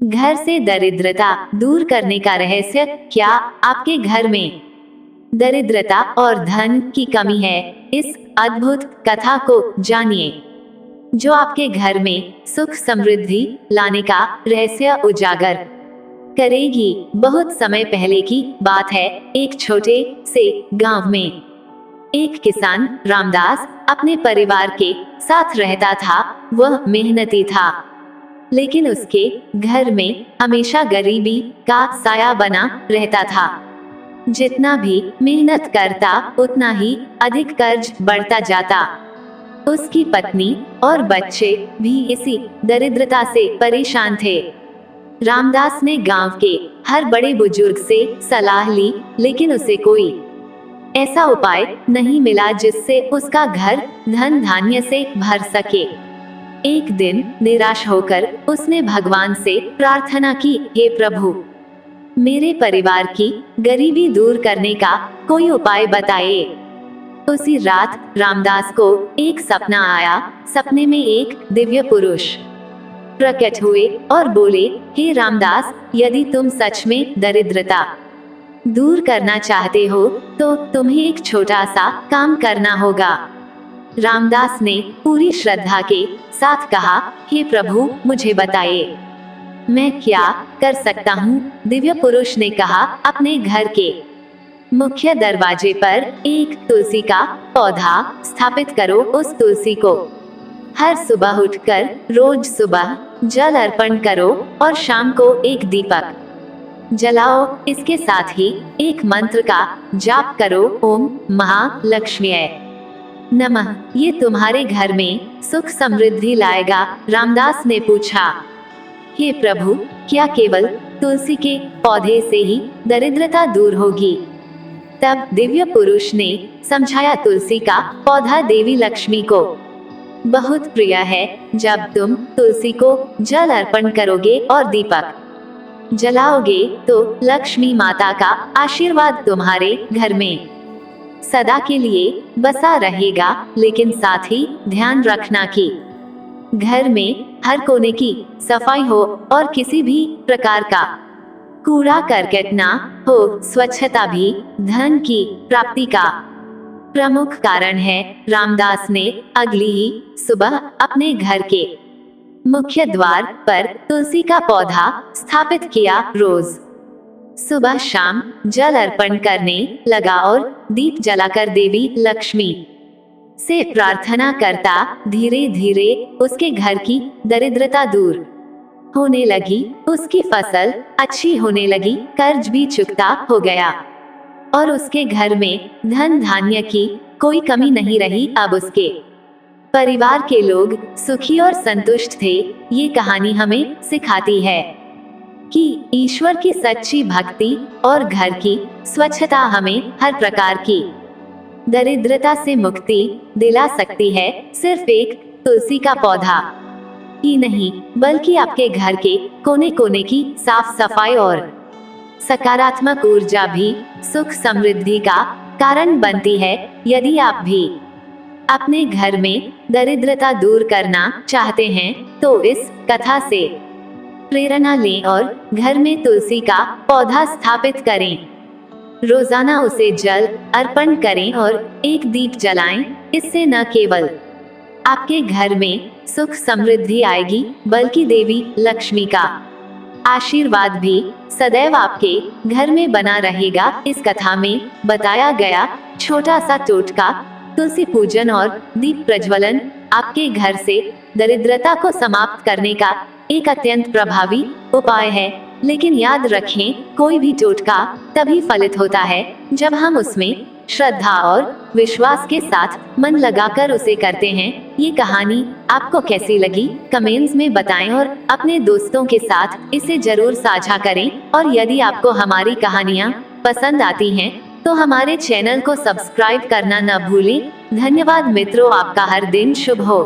घर से दरिद्रता दूर करने का रहस्य क्या आपके घर में दरिद्रता और धन की कमी है? इस अद्भुत कथा को जानिए जो आपके घर में सुख समृद्धि लाने का रहस्य उजागर करेगी। बहुत समय पहले की बात है। एक छोटे से गांव में एक किसान रामदास अपने परिवार के साथ रहता था। वह मेहनती था, लेकिन उसके घर में हमेशा गरीबी का साया बना रहता था। जितना भी मेहनत करता उतना ही अधिक कर्ज बढ़ता जाता। उसकी पत्नी और बच्चे भी इसी दरिद्रता से परेशान थे। रामदास ने गांव के हर बड़े बुजुर्ग से सलाह ली, लेकिन उसे कोई ऐसा उपाय नहीं मिला जिससे उसका घर धन धान्य से भर सके। एक दिन निराश होकर उसने भगवान से प्रार्थना की, हे प्रभु, मेरे परिवार की गरीबी दूर करने का कोई उपाय बताइए। उसी रात रामदास को एक सपना आया। सपने में एक दिव्य पुरुष प्रकट हुए और बोले, हे रामदास, यदि तुम सच में दरिद्रता दूर करना चाहते हो तो तुम्हें एक छोटा सा काम करना होगा। रामदास ने पूरी श्रद्धा के साथ कहा, हे प्रभु, मुझे बताइए मैं क्या कर सकता हूँ। दिव्य पुरुष ने कहा, अपने घर के मुख्य दरवाजे पर एक तुलसी का पौधा स्थापित करो। उस तुलसी को हर सुबह उठकर रोज सुबह जल अर्पण करो और शाम को एक दीपक जलाओ। इसके साथ ही एक मंत्र का जाप करो, ओम महालक्ष्म्यै नमः। ये तुम्हारे घर में सुख समृद्धि लाएगा। रामदास ने पूछा, हे प्रभु, क्या केवल तुलसी के पौधे से ही दरिद्रता दूर होगी? तब दिव्य पुरुष ने समझाया, तुलसी का पौधा देवी लक्ष्मी को बहुत प्रिय है। जब तुम तुलसी को जल अर्पण करोगे और दीपक जलाओगे तो लक्ष्मी माता का आशीर्वाद तुम्हारे घर में सदा के लिए बसा रहेगा। लेकिन साथ ही ध्यान रखना कि घर में हर कोने की सफाई हो और किसी भी प्रकार का कूड़ा करकट ना हो। स्वच्छता भी धन की प्राप्ति का प्रमुख कारण है। रामदास ने अगली ही सुबह अपने घर के मुख्य द्वार पर तुलसी का पौधा स्थापित किया। रोज सुबह शाम जल अर्पण करने लगा और दीप जलाकर देवी लक्ष्मी से प्रार्थना करता। धीरे धीरे उसके घर की दरिद्रता दूर होने लगी। उसकी फसल अच्छी होने लगी, कर्ज भी चुकता हो गया और उसके घर में धन धान्य की कोई कमी नहीं रही। अब उसके परिवार के लोग सुखी और संतुष्ट थे। ये कहानी हमें सिखाती है कि ईश्वर की सच्ची भक्ति और घर की स्वच्छता हमें हर प्रकार की दरिद्रता से मुक्ति दिला सकती है। सिर्फ एक तुलसी का पौधा ही नहीं, बल्कि आपके घर के कोने कोने की साफ सफाई और सकारात्मक ऊर्जा भी सुख समृद्धि का कारण बनती है। यदि आप भी अपने घर में दरिद्रता दूर करना चाहते हैं तो इस कथा से प्रेरणा लें और घर में तुलसी का पौधा स्थापित करें। रोजाना उसे जल अर्पण करें और एक दीप जलाएं। इससे न केवल आपके घर में सुख समृद्धि आएगी, बल्कि देवी लक्ष्मी का आशीर्वाद भी सदैव आपके घर में बना रहेगा। इस कथा में बताया गया छोटा सा टोटका, तुलसी पूजन और दीप प्रज्वलन, आपके घर से दरिद्रता को समाप्त करने का एक अत्यंत प्रभावी उपाय है। लेकिन याद रखें, कोई भी टोटका तभी फलित होता है जब हम उसमें श्रद्धा और विश्वास के साथ मन लगाकर उसे करते हैं। ये कहानी आपको कैसी लगी कमेंट्स में बताएं और अपने दोस्तों के साथ इसे जरूर साझा करें। और यदि आपको हमारी कहानियाँ पसंद आती हैं तो हमारे चैनल को सब्सक्राइब करना न भूलें। धन्यवाद मित्रों, आपका हर दिन शुभ हो।